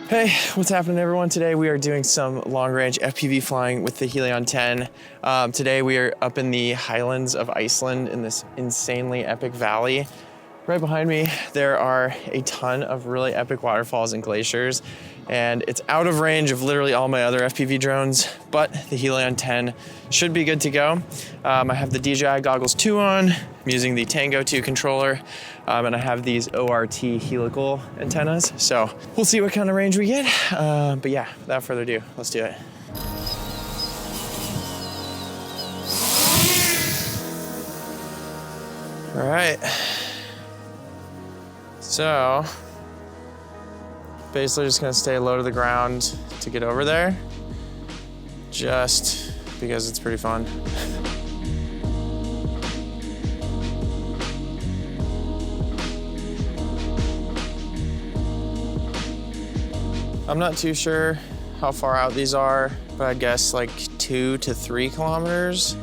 Hey, what's happening everyone? Today we are doing some long-range FPV flying with the HELION 10. Today we are up in the highlands of Iceland in this insanely epic valley. Right behind me there are a ton of really epic waterfalls and glaciers, and it's out of range of literally all my other FPV drones, but the HELION 10 should be good to go. I have the DJI Goggles 2 on. I'm using the Tango 2 controller, and I have these ORT helical antennas, so we'll see what kind of range we get. But yeah, without further ado, let's do it. All right. So, basically just gonna stay low to the ground to get over there, just because it's pretty fun. I'm not too sure how far out these are, but I guess like 2 to 3 kilometers.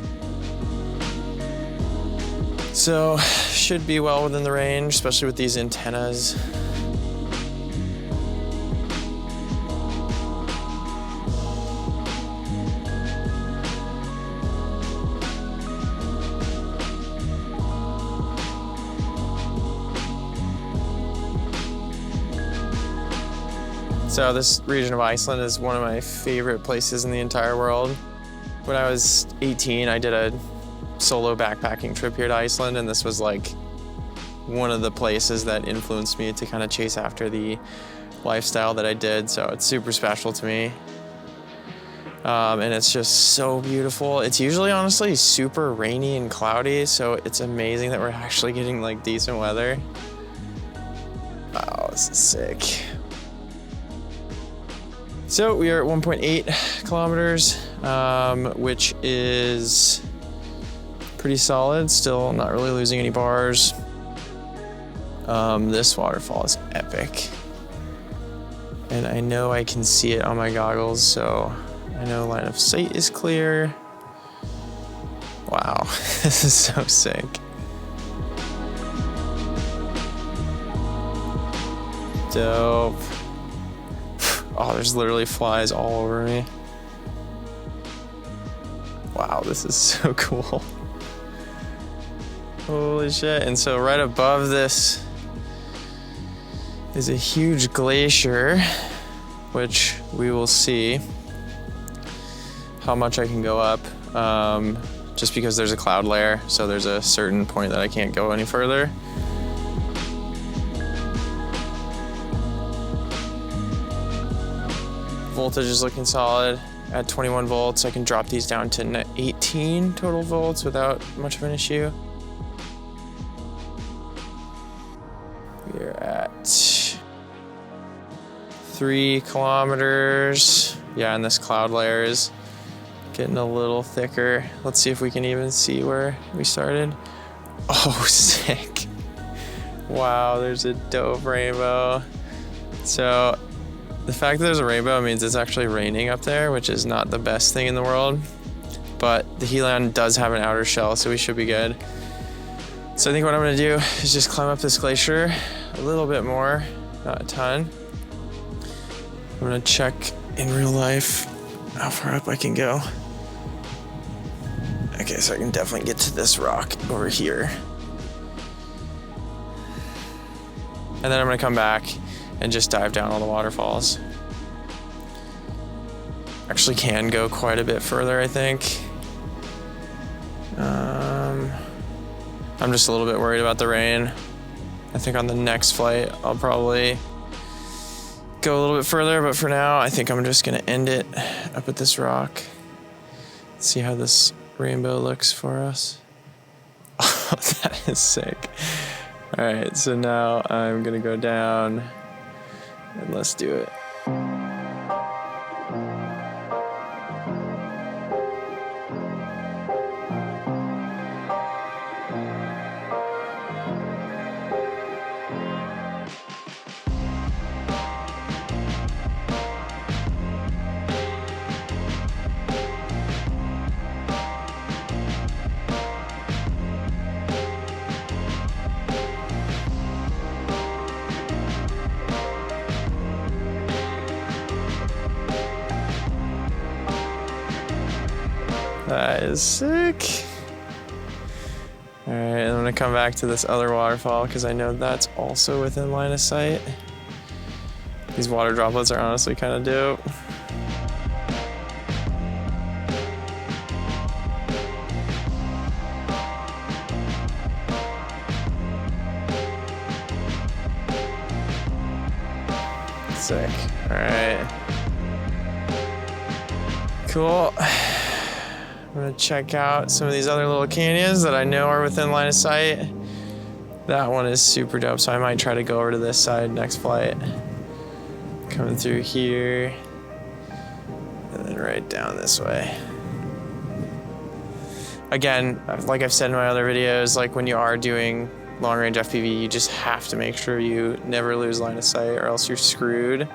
So, should be well within the range, especially with these antennas. So this region of Iceland is one of my favorite places in the entire world. When I was 18, I did a solo backpacking trip here to Iceland, and this was like one of the places that influenced me to kind of chase after the lifestyle that I did. So it's super special to me. And it's just so beautiful. It's usually honestly super rainy and cloudy, so it's amazing that we're actually getting like decent weather. Wow, this is sick. So we are at 1.8 kilometers, which is pretty solid. Still not really losing any bars. This waterfall is epic. And I know I can see it on my goggles, so I know line of sight is clear. Wow, this is so sick. Dope. Oh, there's literally flies all over me. Wow, this is so cool. Holy shit. And so right above this is a huge glacier, which we will see how much I can go up, just because there's a cloud layer, so there's a certain point that I can't go any further. Voltage is looking solid at 21 volts. I can drop these down to 18 total volts without much of an issue. We're at 3 kilometers. Yeah, and this cloud layer is getting a little thicker. Let's see if we can even see where we started. Oh, sick. Wow, there's a dope rainbow. So the fact that there's a rainbow means it's actually raining up there, which is not the best thing in the world. But the HELION does have an outer shell, so we should be good. So I think what I'm gonna do is just climb up this glacier a little bit more, not a ton. I'm gonna check in real life how far up I can go. Okay, so I can definitely get to this rock over here. And then I'm gonna come back and just dive down all the waterfalls. Actually can go quite a bit further, I think. I'm just a little bit worried about the rain. I think on the next flight, I'll probably go a little bit further, but for now, I think I'm just gonna end it up at this rock. See how this rainbow looks for us. Oh, that is sick. All right, so now I'm gonna go down and let's do it. That is sick. All right, I'm gonna come back to this other waterfall because I know that's also within line of sight. These water droplets are honestly kind of dope. Sick. All right. Cool. I'm gonna check out some of these other little canyons that I know are within line of sight. That one is super dope, so I might try to go over to this side next flight. Coming through here, and then right down this way. Again, like I've said in my other videos, like when you are doing long-range FPV, you just have to make sure you never lose line of sight or else you're screwed.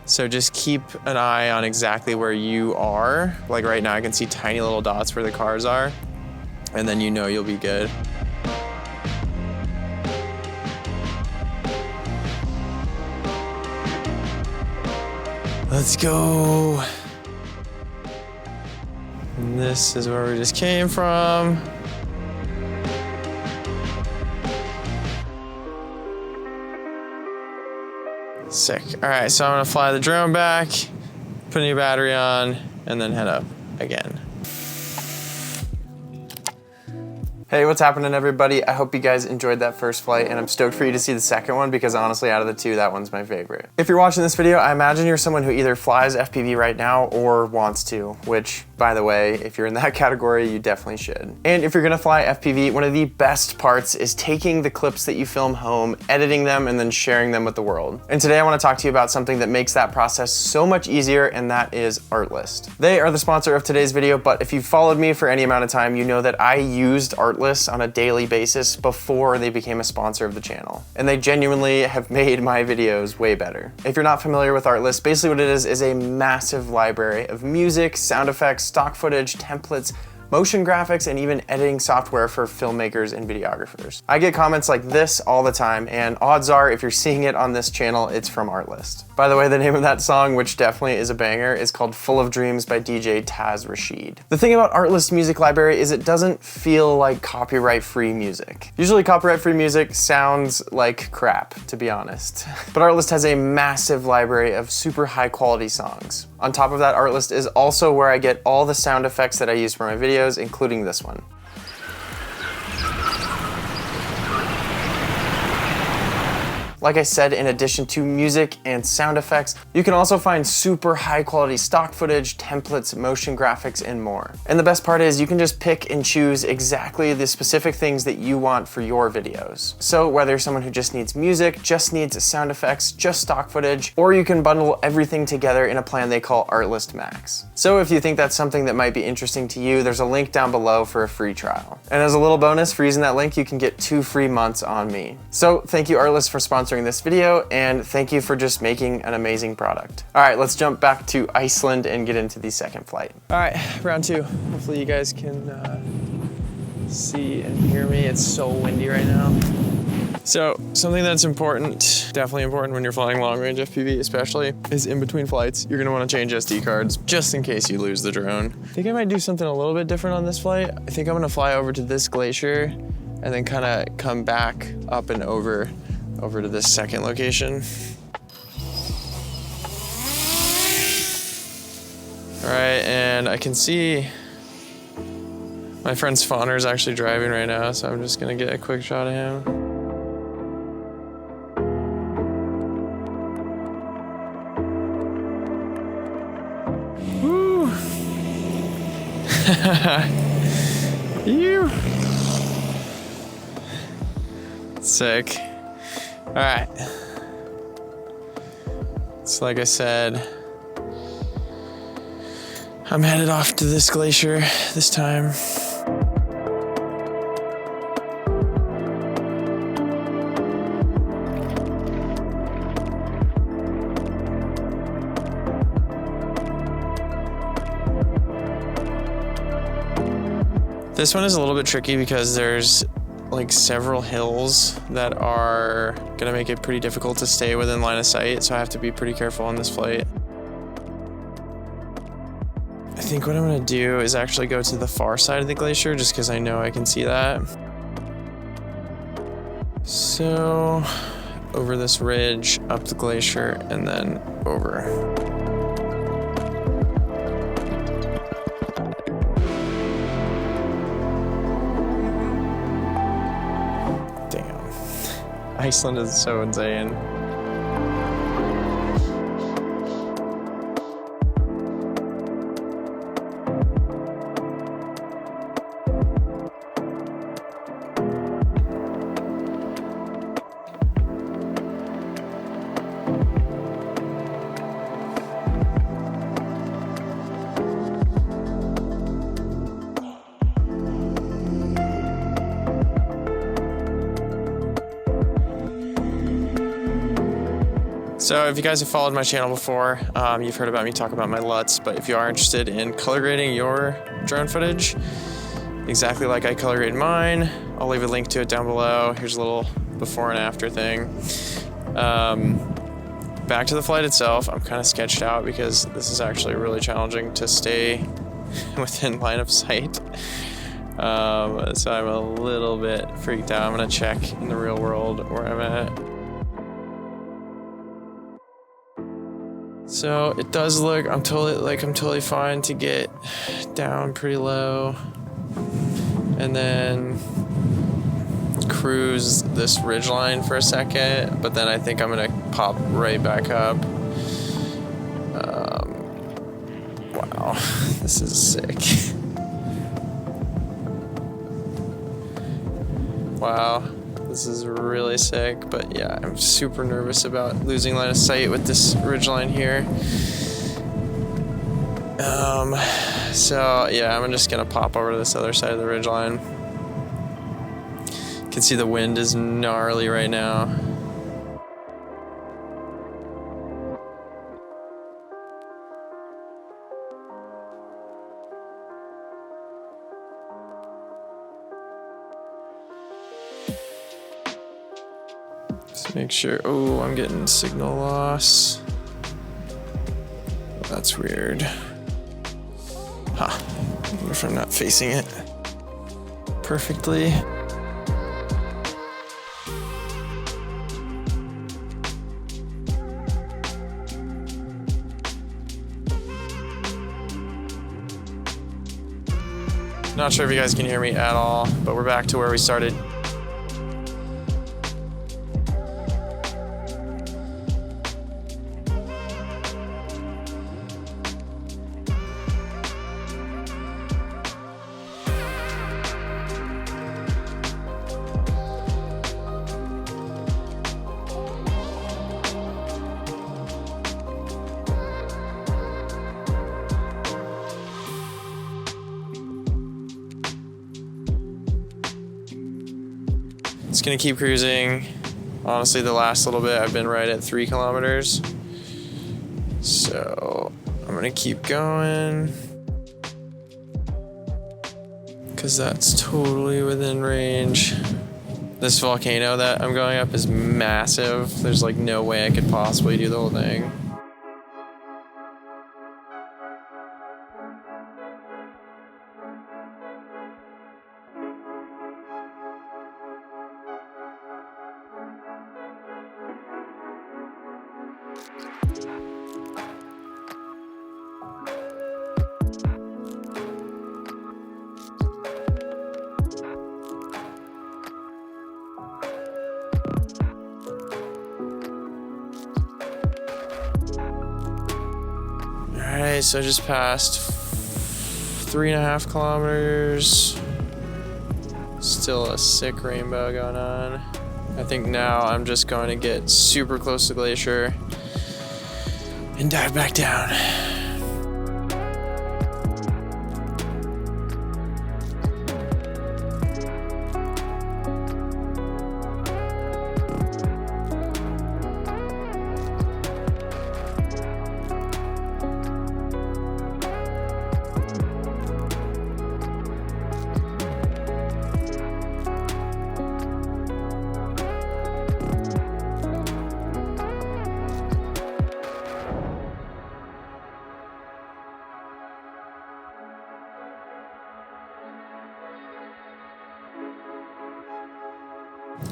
So just keep an eye on exactly where you are. Like right now I can see tiny little dots where the cars are, and then you know you'll be good. Let's go. And this is where we just came from. Sick. All right, so I'm gonna fly the drone back, put a new battery on, and then head up again. Hey, what's happening, everybody? I hope you guys enjoyed that first flight, and I'm stoked for you to see the second one because honestly, out of the two, that one's my favorite. If you're watching this video, I imagine you're someone who either flies FPV right now or wants to, which, by the way, if you're in that category, you definitely should. And if you're gonna fly FPV, one of the best parts is taking the clips that you film home, editing them, and then sharing them with the world. And today I wanna talk to you about something that makes that process so much easier, and that is Artlist. They are the sponsor of today's video, but if you've followed me for any amount of time, you know that I used Artlist on a daily basis before they became a sponsor of the channel. And they genuinely have made my videos way better. If you're not familiar with Artlist, basically what it is a massive library of music, sound effects, stock footage, templates, motion graphics, and even editing software for filmmakers and videographers. I get comments like this all the time, and odds are if you're seeing it on this channel, it's from Artlist. By the way, the name of that song, which definitely is a banger, is called Full of Dreams by DJ Taz Rashid. The thing about Artlist music library is it doesn't feel like copyright-free music. Usually copyright-free music sounds like crap, to be honest. But Artlist has a massive library of super high-quality songs. On top of that, Artlist is also where I get all the sound effects that I use for my videos, including this one. Like I said, in addition to music and sound effects, you can also find super high quality stock footage, templates, motion graphics, and more. And the best part is you can just pick and choose exactly the specific things that you want for your videos. So whether you're someone who just needs music, just needs sound effects, just stock footage, or you can bundle everything together in a plan they call Artlist Max. So if you think that's something that might be interesting to you, there's a link down below for a free trial. And as a little bonus for using that link, you can get 2 free months on me. So thank you, Artlist, for sponsoring this video, and thank you for just making an amazing product. All right, let's jump back to Iceland and get into the second flight. All right, round 2. Hopefully you guys can see and hear me. It's so windy right now. So something that's important, definitely important when you're flying long range FPV especially, is in between flights, you're gonna wanna change SD cards just in case you lose the drone. I think I might do something a little bit different on this flight. I think I'm gonna fly over to this glacier and then kinda come back up and over to this second location. All right, and I can see my friend Spawner is actually driving right now, so I'm just gonna get a quick shot of him. Woo! You. Sick. All right. So like I said, I'm headed off to this glacier this time. This one is a little bit tricky because there's like several hills that are gonna make it pretty difficult to stay within line of sight, so I have to be pretty careful on this flight. I think what I'm gonna do is actually go to the far side of the glacier just because I know I can see that. So over this ridge, up the glacier, and then over. Damn. Iceland is so insane. So if you guys have followed my channel before, you've heard about me talk about my LUTs, but if you are interested in color grading your drone footage, exactly like I color grade mine, I'll leave a link to it down below. Here's a little before and after thing. Back to the flight itself, I'm kind of sketched out because this is actually really challenging to stay within line of sight. So I'm a little bit freaked out. I'm gonna check in the real world where I'm at. So it does look, I'm totally fine to get down pretty low and then cruise this ridgeline for a second, but then I think I'm gonna pop right back up. Wow, this is sick. Wow. This is really sick, but yeah, I'm super nervous about losing line of sight with this ridgeline here. So yeah, I'm just gonna pop over to this other side of the ridgeline. You can see the wind is gnarly right now. Just make sure, oh, I'm getting signal loss. That's weird. Huh, I wonder if I'm not facing it perfectly. Not sure if you guys can hear me at all, but we're back to where we started. Just gonna keep cruising. Honestly, the last little bit I've been right at 3 kilometers. So I'm gonna keep going because that's totally within range. This volcano that I'm going up is massive. There's like no way I could possibly do the whole thing. Alright, so I just passed 3.5 kilometers. Still a sick rainbow going on. I think now I'm just going to get super close to the glacier and dive back down.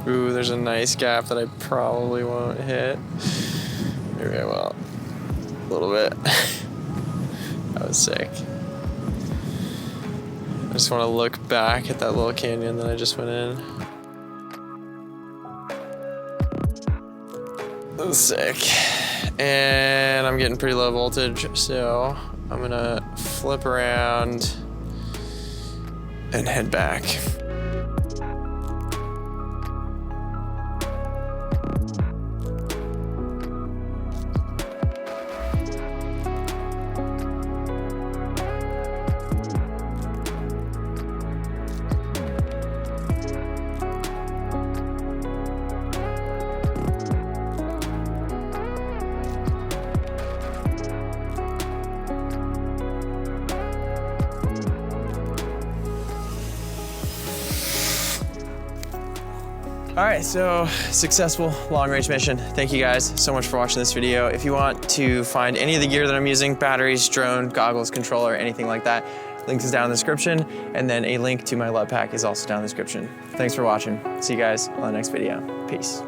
Ooh, there's a nice gap that I probably won't hit. Okay, well, a little bit. That was sick. I just want to look back at that little canyon that I just went in. That was sick. And I'm getting pretty low voltage, so I'm gonna flip around and head back. All right, so successful long range mission. Thank you guys so much for watching this video. If you want to find any of the gear that I'm using, batteries, drone, goggles, controller, anything like that, links is down in the description. And then a link to my LUT pack is also down in the description. Thanks for watching. See you guys on the next video. Peace.